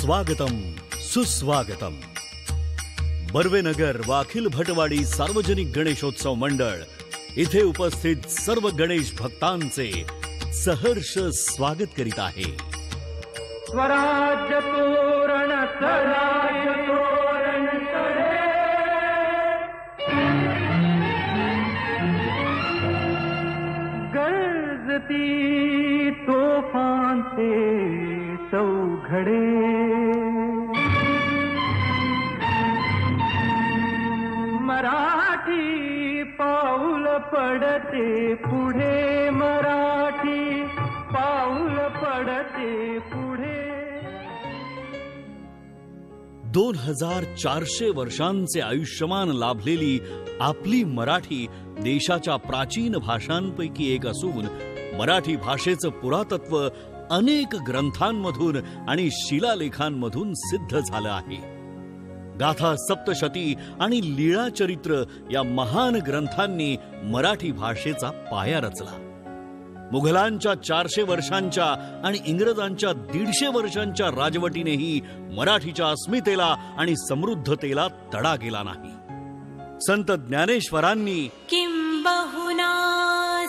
स्वागतम सुस्वागतम. बर्वेनगर व अखिल भटवाडी सार्वजनिक गणेशोत्सव मंडळ इथे उपस्थित सर्व गणेश भक्तांचे सहर्ष स्वागत करीत आहे. स्वराज्य तोरण स्वराज्य तोरण गरजती तोफांचे चौघडे, मराठी पाऊल पडते पुढे, मराठी पाऊल पडते पुढे. 2400 वर्षांचे आयुष्यमान लाभलेली आपली मराठी देशाच्या प्राचीन भाषांपैकी एक असून मराठी भाषेचं पुरातत्व अनेक ग्रंथांमधून आणि शिलालेखांमधून सिद्ध झालं आहे. गाथा सप्तशती आणि लीळा चरित्र या महान ग्रंथांनी मराठी भाषेचा पाया रचला. मुघलांच्या 400 वर्षांच्या आणि इंग्रजांच्या 150 वर्षांच्या राजवटीनेही मराठीच्या अस्मितेला आणि समृद्धतेला तडा गेला नाही. संत ज्ञानेश्वरांनी किंबहुना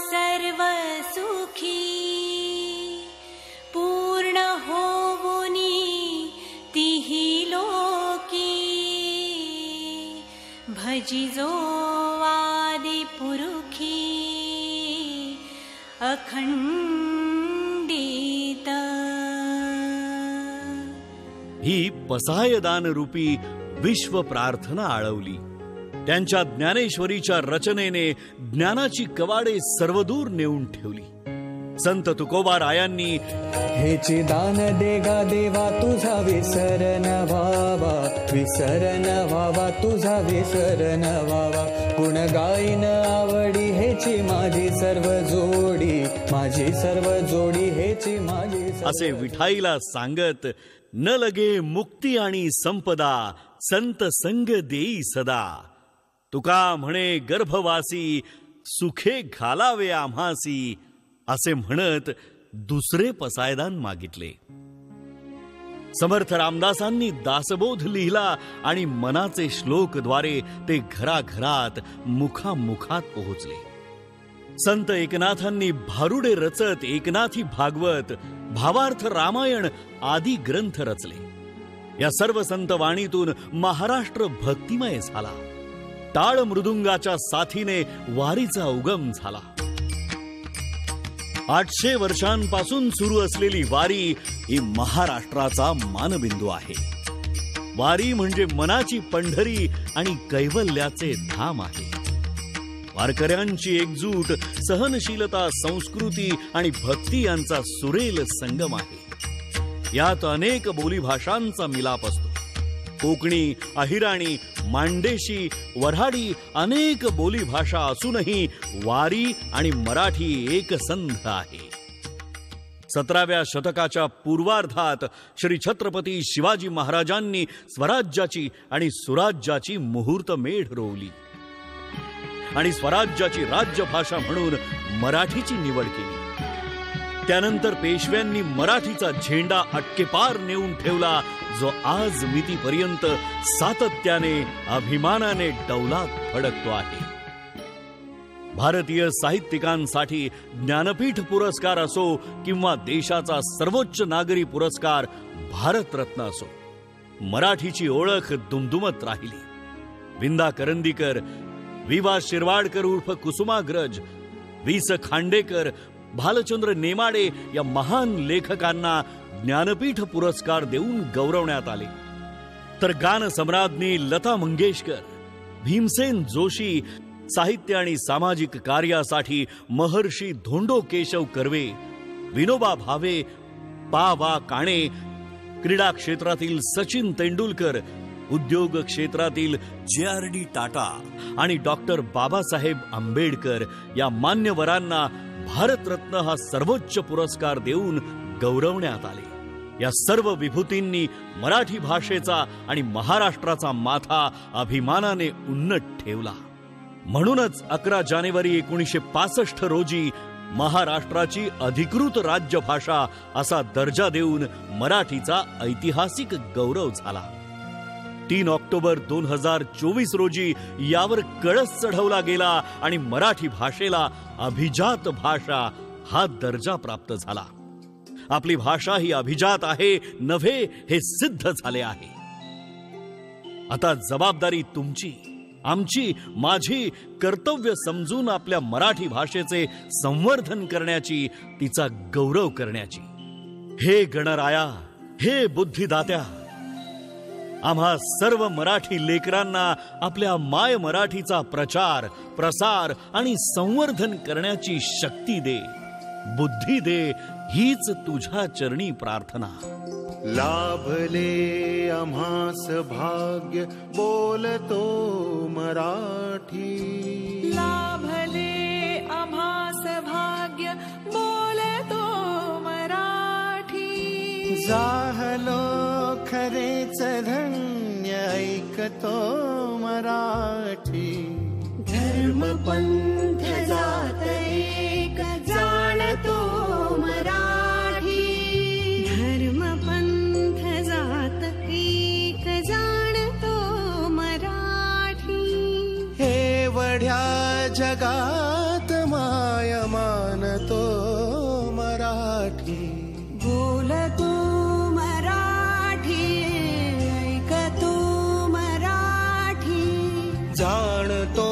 सर्व सुखी पूर्ण होवुनी तिही लोकी, भजिजो आदि पुरुखी अखंडित. ही पसायदान रूपी विश्व प्रार्थना आळवली. त्यांच्या ज्ञानेश्वरीच्या रचनेने ज्ञानाची कवाडे सर्वदूर नेऊन ठेवली. संत तुकोबा रायांनी हेची दान देगा देवा तुझा विसर न व्हावा, विसर न व्हावा तुझा विसर न व्हावा. गुण गाईन आवडी हेची माझी सर्व जोडी, माझी सर्व जोडी हेची माझी. असे विठाईला सांगत न लगे मुक्ती आणि संपदा, संत संग देई सदा. तुका म्हणे गर्भवासी सुखे घालावे आम्हासी, असे म्हणत दुसरे पसायदान मागितले. समर्थ रामदासांनी दासबोध लिहिला आणि मनाचे श्लोकद्वारे ते घराघरात मुखामुखात पोहोचले. संत एकनाथांनी भारुडे रचत एकनाथी भागवत, भावार्थ रामायण आदी ग्रंथ रचले. या सर्व संत वाणीतून महाराष्ट्र भक्तिमय झाला. टाळ मृदुंगाच्या साथीने वारीचा उगम झाला. 800 वर्षांपासून सुरू असलेली वारी ही महाराष्ट्राचा मानबिंदू आहे. वारी म्हणजे मनाची पंढरी आणि कैवल्याचे धाम आहे. वारकऱ्यांची एकजूट, सहनशीलता, संस्कृती आणि भक्ती यांचा सुरेल संगम आहे. यात अनेक बोलीभाषांचा मिलाप असतो. कोकणी, अहिराणी, मांडेशी, वऱ्हाडी अनेक बोलीभाषा असूनही वारी आणि मराठी एकसंध आहे. 17व्या शतकाच्या पूर्वार्धात श्री छत्रपती शिवाजी महाराजांनी स्वराज्याची आणि सुराज्याची मुहूर्तमेढ रोवली आणि स्वराज्याची राज्यभाषा म्हणून मराठीची निवड केली. त्यानंतर पेशव्यांनी मराठीचा झेंडा अटकेपार नेऊन ठेवला, जो आज मितीपर्यंत सातत्याने अभिमानाने डौलात फडकतो आहे. भारतीय साहित्यिकांसाठी ज्ञानपीठ पुरस्कार असो किंवा देशाचा सर्वोच्च नागरी पुरस्कार भारतरत्न असो, मराठीची ओळख दुमदुमत राहिली. विंदा करंदीकर, विवा शिरवाडकर उर्फ कुसुमाग्रज, वि. स. खांडेकर, भालचंद्र नेमाडे या महान लेखकांना ज्ञानपीठ पुरस्कार देऊन गौरवण्यात आले. तर गान सम्राज्ञी लता मंगेशकर, भीमसेन जोशी, साहित्य आणि सामाजिक कार्यासाठी महर्षी धोंडो केशव कर्वे, विनोबा भावे, पा. वा. काणे, क्रीडा क्षेत्रातील सचिन तेंडुलकर, उद्योग क्षेत्रातील JRD टाटा आणि डॉक्टर बाबासाहेब आंबेडकर या मान्यवरांना भारतरत्न हा सर्वोच्च पुरस्कार देऊन गौरवण्यात आले. या सर्व विभूतींनी मराठी भाषेचा आणि महाराष्ट्राचा माथा अभिमानाने उन्नत ठेवला. म्हणूनच 11 जानेवारी 1965 रोजी महाराष्ट्राची अधिकृत राज्यभाषा असा दर्जा देऊन मराठीचा ऐतिहासिक गौरव झाला. 3 ऑक्टोबर 2024 रोजी यावर कळस चढवला गेला आणि मराठी भाषेला अभिजात भाषा हा दर्जा प्राप्त झाला. आपली भाषा ही अभिजात आहे नव्हे हे सिद्ध झाले आहे. आता जबाबदारी तुमची, आमची, माझी कर्तव्य समजून आपल्या मराठी भाषेचे संवर्धन करण्याची, तिचा गौरव करण्याची. हे गणराया, हे बुद्धिदात्या, आम्हा सर्व मराठी लेकरांना आपल्या माय मराठीचा प्रचार, प्रसार आणि संवर्धन करण्याची शक्ती दे, बुद्धी दे, हीच तुझ्या चरणी प्रार्थना. लाभले आम्हास भाग्य बोलतो मराठी. लाभले आम्हास भाग्य बोलतो मराठी. झालो खरेच धन्य ऐकतो मराठी. धर्म पंथ जात एक जाणतो मराठी. धर्म पंथ जात एक जाणतो मराठी. हे वढ्या जगात माय मानतो मराठी. बोलतो मराठी, ऐकतो मराठी. जाणतो